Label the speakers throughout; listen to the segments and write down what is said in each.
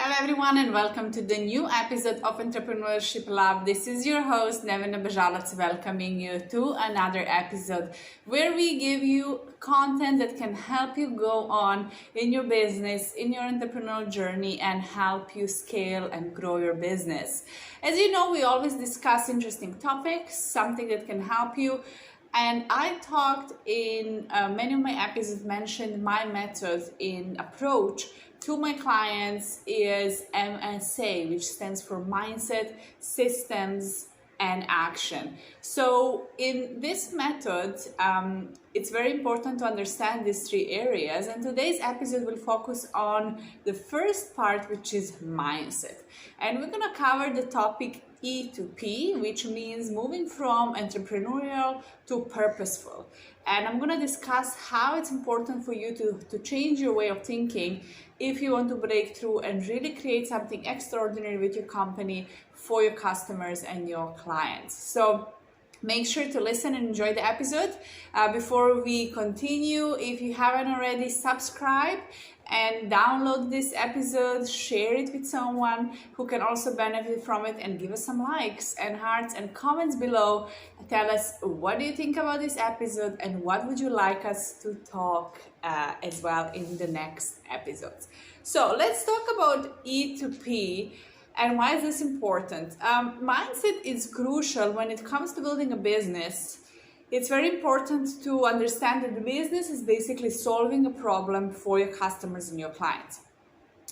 Speaker 1: Hello everyone and welcome to the new episode of Entrepreneurship Lab. This is your host Nevena Bajalac welcoming you to another episode where we give you content that can help you go on in your business, in your entrepreneurial journey, and help you scale and grow your business. As you know, we always discuss interesting topics, something that can help you. And I talked in many of my episodes, mentioned my method in approach to my clients is MSA, which stands for Mindset, Systems, and Action. So in this method, it's very important to understand these three areas. And today's episode will focus on the first part, which is mindset. And we're going to cover the topic E to P, which means moving from entrepreneurial to purposeful. And I'm going to discuss how it's important for you to change your way of thinking if you want to break through and really create something extraordinary with your company for your customers and your clients. So make sure to listen and enjoy the episode. Before we continue, if you haven't already, subscribe and download this episode, share it with someone who can also benefit from it, and give us some likes and hearts and comments below. Tell us what do you think about this episode and what would you like us to talk as well in the next episodes. So let's talk about E to P. And why is this important? Mindset is crucial when it comes to building a business. It's very important to understand that the business is basically solving a problem for your customers and your clients.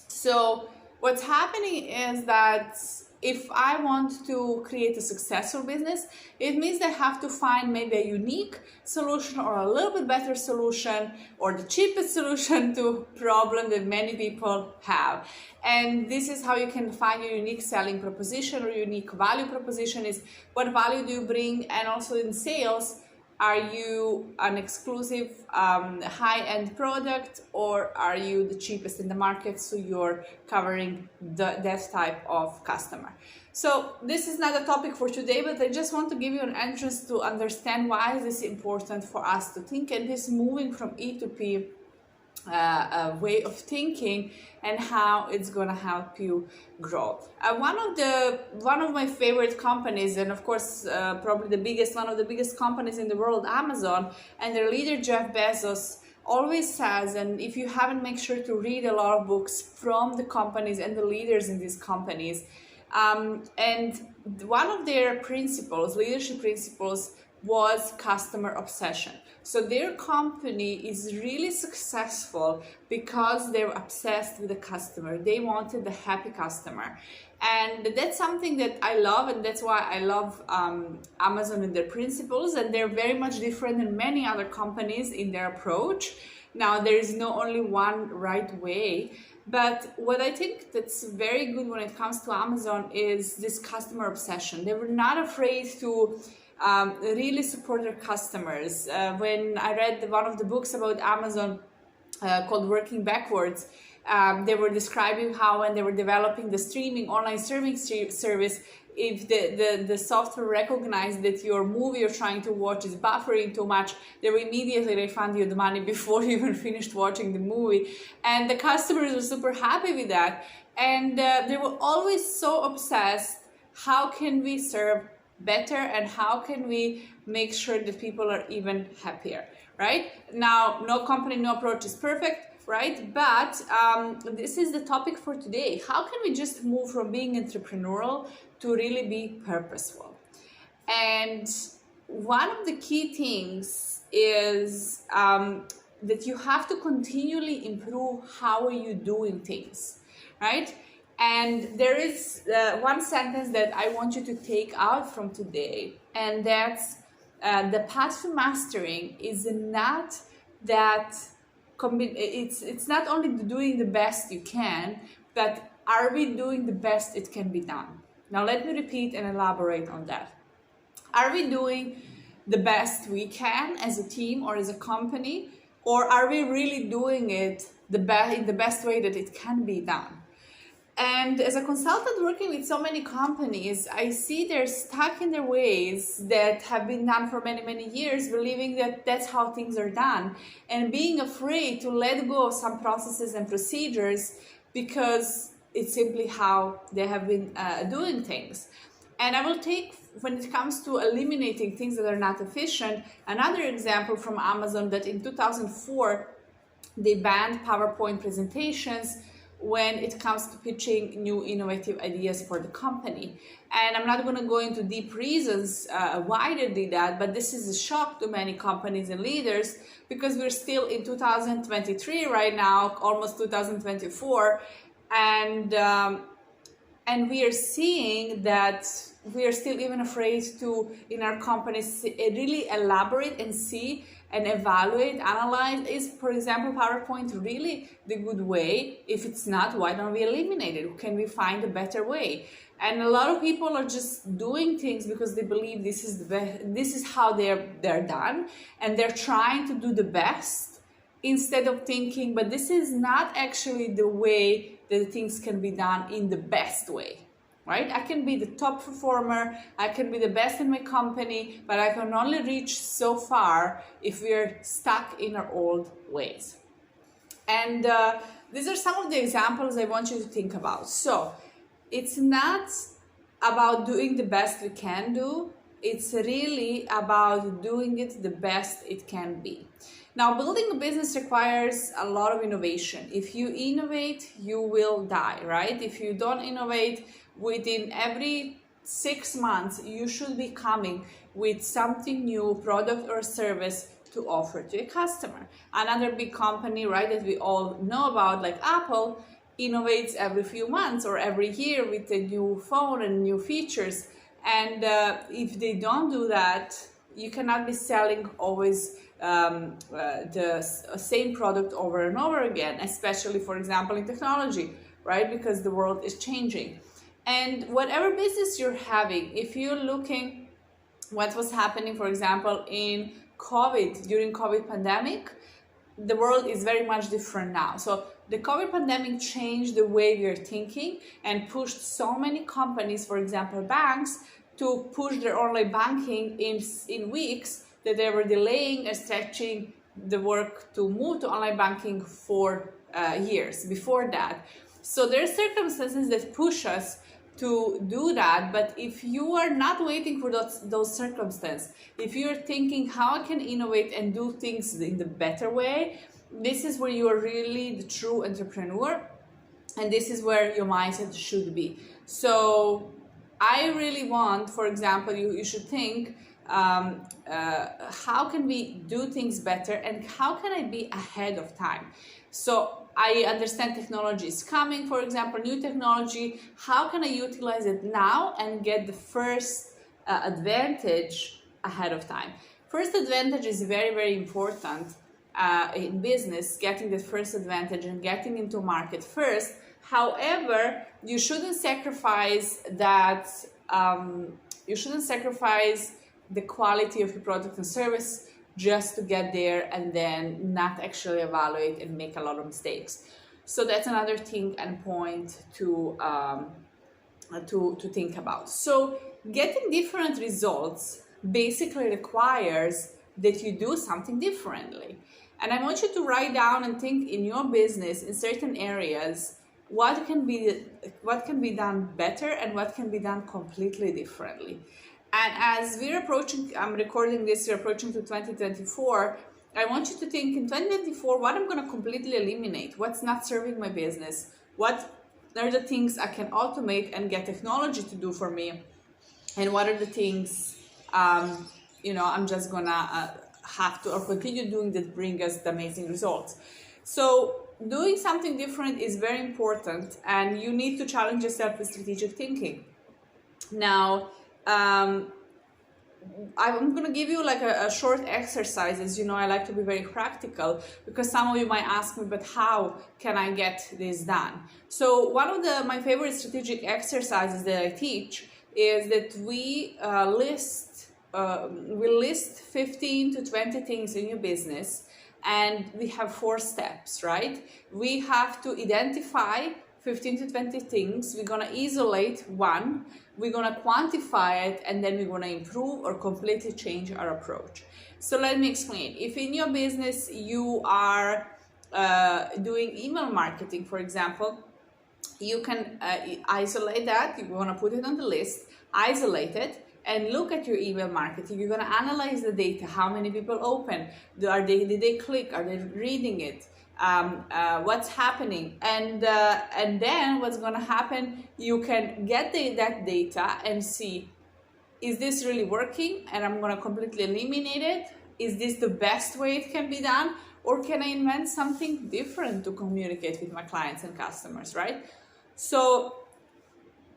Speaker 1: So what's happening is that if I want to create a successful business, it means I have to find maybe a unique solution or a little bit better solution or the cheapest solution to a problem that many people have. And this is how you can find your unique selling proposition or unique value proposition is what value do you bring, and also in sales, are you an exclusive high-end product, or are you the cheapest in the market, so you're covering that type of customer. So this is not a topic for today, but I just want to give you an entrance to understand why is this important for us to think, and this moving from E to P way of thinking and how it's going to help you grow. One of my favorite companies, and of course probably one of the biggest companies in the world, Amazon, and their leader Jeff Bezos always says, and if you haven't, make sure to read a lot of books from the companies and the leaders in these companies. And one of their principles, leadership principles, was customer obsession. So their company is really successful because they're obsessed with the customer. They wanted the happy customer. And that's something that I love, and that's why I love Amazon and their principles. And they're very much different than many other companies in their approach. Now, there is no only one right way. But what I think that's very good when it comes to Amazon is this customer obsession. They were not afraid to really support their customers. When I read one of the books about Amazon called Working Backwards, they were describing how when they were developing the online streaming service, if the software recognized that your movie you're trying to watch is buffering too much, they will immediately refund you the money before you even finished watching the movie. And the customers were super happy with that. And they were always so obsessed, how can we serve better and how can we make sure that people are even happier, right? Now, no company, no approach is perfect, right? But this is the topic for today. How can we just move from being entrepreneurial to really be purposeful? And one of the key things is that you have to continually improve how are you doing things, right? And there is one sentence that I want you to take out from today, and that's the path to mastering is not that it's not only doing the best you can, but are we doing the best it can be done? Now let me repeat and elaborate on that. Are we doing the best we can as a team or as a company, or are we really doing it in the best way that it can be done? And as a consultant working with so many companies, I see they're stuck in their ways that have been done for many, many years, believing that that's how things are done, and being afraid to let go of some processes and procedures because it's simply how they have been doing things. And I will take, when it comes to eliminating things that are not efficient, another example from Amazon, that in 2004, they banned PowerPoint presentations when it comes to pitching new innovative ideas for the company. And I'm not going to go into deep reasons why they did that, but this is a shock to many companies and leaders, because we're still in 2023 right now, almost 2024, and we are seeing that we are still even afraid to, in our companies, really elaborate and see and evaluate, analyze, is, for example, PowerPoint really the good way? If it's not, why don't we eliminate it? Can we find a better way? And a lot of people are just doing things because they believe this is the best, this is how they're done, and they're trying to do the best instead of thinking, but this is not actually the way that things can be done in the best way. Right? I can be the top performer, I can be the best in my company, but I can only reach so far if we're stuck in our old ways. And these are some of the examples I want you to think about. So it's not about doing the best we can do, it's really about doing it the best it can be. Now, building a business requires a lot of innovation. If you innovate, you will die, right? If you don't innovate, within every 6 months, you should be coming with something new, product or service to offer to a customer. Another big company, right, that we all know about, like Apple, innovates every few months or every year with a new phone and new features. And if they don't do that, you cannot be selling always the same product over and over again, especially, for example, in technology, right? Because the world is changing. And whatever business you're having, if you're looking what was happening, for example, in COVID, during COVID pandemic, the world is very much different now. So the COVID pandemic changed the way we are thinking and pushed so many companies, for example, banks, to push their online banking in weeks, that they were delaying and stretching the work to move to online banking for years before that. So there are circumstances that push us to do that, but if you are not waiting for those circumstances, if you're thinking how I can innovate and do things in the better way, this is where you are really the true entrepreneur, and this is where your mindset should be. So I really want, for example, you should think, how can we do things better and how can I be ahead of time? So I understand technology is coming, for example, new technology. How can I utilize it now and get the first advantage ahead of time? First advantage is very, very important in business, getting the first advantage and getting into market first. However, you shouldn't sacrifice that, you shouldn't sacrifice the quality of your product and service just to get there and then not actually evaluate and make a lot of mistakes. So that's another thing and point to think about. So getting different results basically requires that you do something differently. And I want you to write down and think in your business, in certain areas, what can be done better and what can be done completely differently. And as we're approaching, I'm recording this, we're approaching to 2024, I want you to think in 2024, what I'm going to completely eliminate, what's not serving my business, what are the things I can automate and get technology to do for me, and what are the things, I'm just going to have to or continue doing that bring us the amazing results. So doing something different is very important, and you need to challenge yourself with strategic thinking. Now, I'm going to give you like a short exercise. As you know, I like to be very practical, because some of you might ask me, but how can I get this done? So one of my favorite strategic exercises that I teach is that we list 15 to 20 things in your business, and we have 4 steps, right? We have to identify 15 to 20 things. We're going to isolate one, we're going to quantify it, and then we're going to improve or completely change our approach. So let me explain. If in your business you are doing email marketing, for example, you can isolate that. You want to put it on the list, isolate it, and look at your email marketing. You're going to analyze the data. How many people open? Did they click? Are they reading it? What's happening? And then what's going to happen? You can get that data and see, is this really working? And I'm going to completely eliminate it. Is this the best way it can be done? Or can I invent something different to communicate with my clients and customers, right? So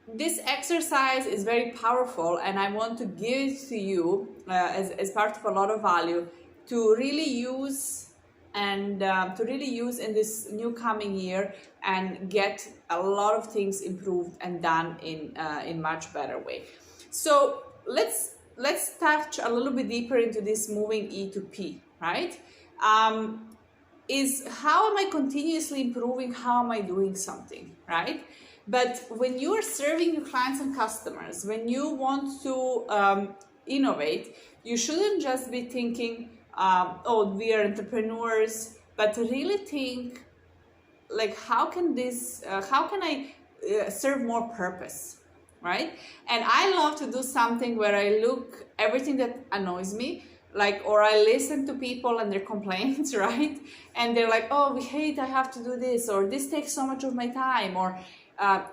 Speaker 1: this exercise is very powerful, and I want to give it to you as part of a lot of value to really use and in this new coming year and get a lot of things improved and done in much better way. So let's touch a little bit deeper into this moving E to P, right? Is how am I continuously improving? How am I doing something, right? But when you are serving your clients and customers, when you want to innovate, you shouldn't just be thinking, oh, we are entrepreneurs, but really think, like, how can I serve more purpose, right? And I love to do something where I look everything that annoys me, like, or I listen to people and their complaints, right? And they're like, oh, I have to do this, or this takes so much of my time. Or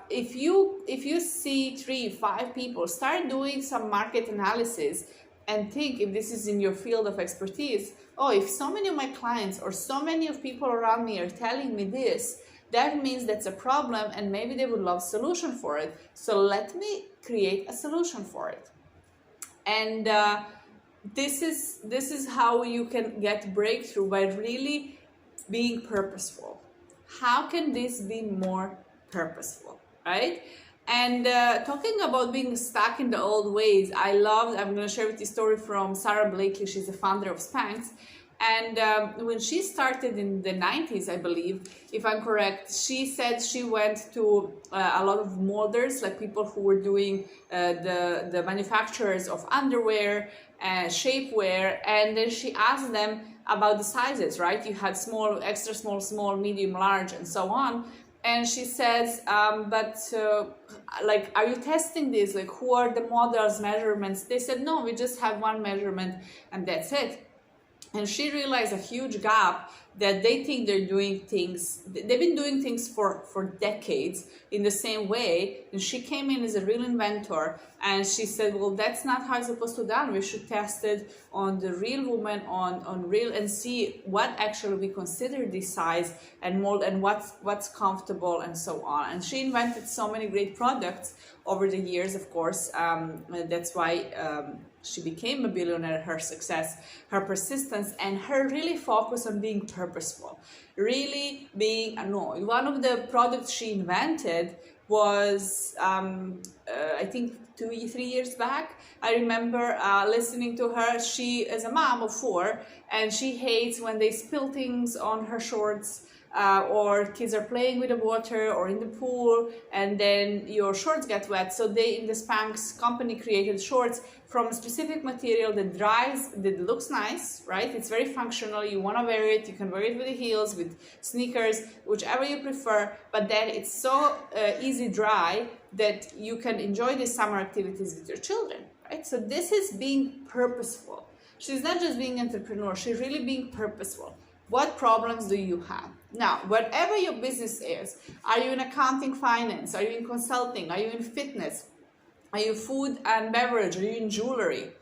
Speaker 1: if you see 3-5 people, start doing some market analysis and think, if this is in your field of expertise, oh, if so many of my clients or so many of people around me are telling me this, that means that's a problem, and maybe they would love a solution for it. So let me create a solution for it. And this is how you can get breakthrough, by really being purposeful. How can this be more purposeful, right? And talking about being stuck in the old ways, I'm going to share with you a story from Sarah Blakely. She's the founder of Spanx. And when she started in the 90s, I believe, if I'm correct, she said she went to a lot of molders, like people who were doing the manufacturers of underwear and shapewear, and then she asked them about the sizes, right? You had small, extra small, small, medium, large, and so on. And she says, like, are you testing this? Like, who are the models' measurements? They said, no, we just have one measurement and that's it. And she realized a huge gap, that they think they've been doing things for decades in the same way. And she came in as a real inventor, and she said, well, that's not how it's supposed to be done. We should test it on the real woman, on real, and see what actually we consider this size and mold, and what's comfortable, and so on. And she invented so many great products over the years, of course. That's why she became a billionaire. Her success, her persistence, and her really focus on being purposeful, really being annoyed. One of the products she invented was, I think 2-3 years back. I remember listening to her. She is a mom of 4, and she hates when they spill things on her shorts, or kids are playing with the water or in the pool, and then your shorts get wet. So they, in the Spanx company, created shorts from a specific material that dries, that looks nice, right? It's very functional. You want to wear it. You can wear it with the heels, with sneakers, whichever you prefer. But then it's so easy dry that you can enjoy these summer activities with your children, right? So this is being purposeful. She's not just being an entrepreneur. She's really being purposeful. What problems do you have? Now, whatever your business is, are you in accounting, finance? Are you in consulting? Are you in fitness? Are you food and beverage? Are you in jewelry?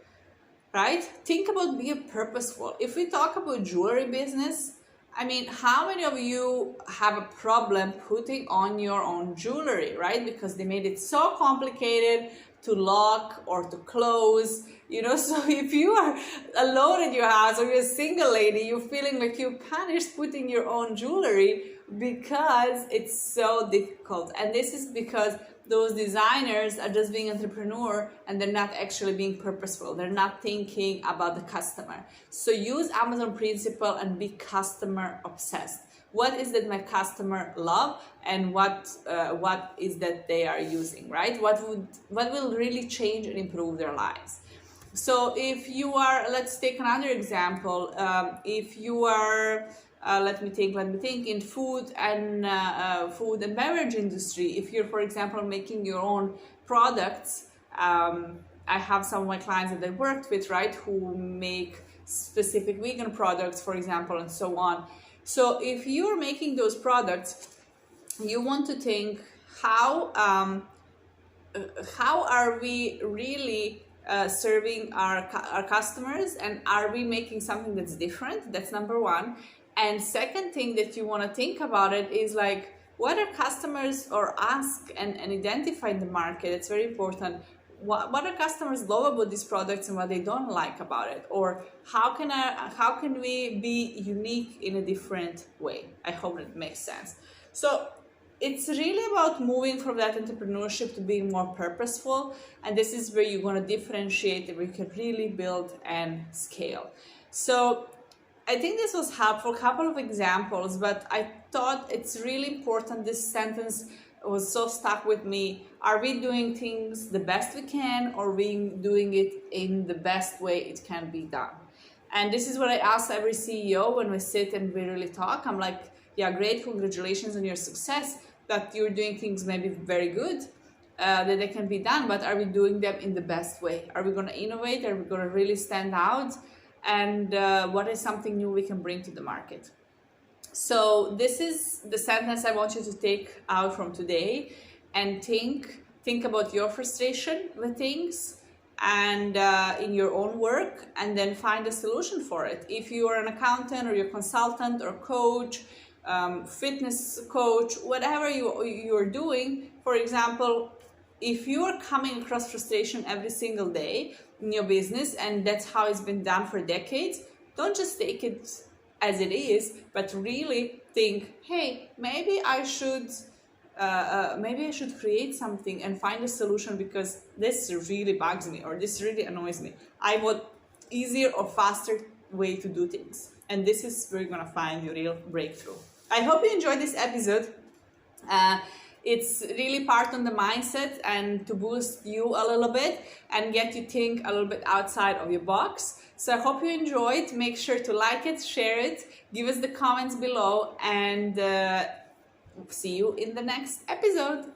Speaker 1: Right? Think about being purposeful. If we talk about jewelry business, I mean, how many of you have a problem putting on your own jewelry, right? Because they made it so complicated to lock or to close, you know. So if you are alone in your house, or you're a single lady, you're feeling like you're punished putting your own jewelry because it's so difficult. And this is because those designers are just being entrepreneur, and they're not actually being purposeful. They're not thinking about the customer. So use Amazon principle and be customer obsessed. What is that my customer love, and what is that they are using, right? What will really change and improve their lives? So if you are, let's take another example. If you are let me think, in food and beverage industry. If you're, for example, making your own products, I have some of my clients that I worked with, right, who make specific vegan products, for example, and so on. So if you're making those products, you want to think how are we really serving our customers, and are we making something that's different? That's number one. And second thing that you want to think about it is like, what are customers or ask and identify in the market? It's very important. What are customers love about these products and what they don't like about it? Or how can we be unique in a different way? I hope it makes sense. So it's really about moving from that entrepreneurship to being more purposeful. And this is where you're going to differentiate, and we can really build and scale. So I think this was helpful, a couple of examples, but I thought it's really important. This sentence was so stuck with me. Are we doing things the best we can, or are we doing it in the best way it can be done? And this is what I ask every CEO when we sit and we really talk. I'm like, yeah, great, congratulations on your success, that you're doing things maybe very good, that they can be done, but are we doing them in the best way? Are we going to innovate? Are we going to really stand out? And what is something new we can bring to the market? So this is the sentence I want you to take out from today, and think about your frustration with things and in your own work, and then find a solution for it. If you are an accountant or you're a consultant or coach, fitness coach, whatever you're doing, for example, if you're coming across frustration every single day in your business, and that's how it's been done for decades, don't just take it as it is, but really think, hey, maybe I should create something and find a solution, because this really bugs me, or this really annoys me. I want easier or faster way to do things, and this is where you're gonna find your real breakthrough. I hope you enjoyed this episode. It's really part on the mindset and to boost you a little bit and get you think a little bit outside of your box. So I hope you enjoyed. Make sure to like it, share it, give us the comments below, and see you in the next episode.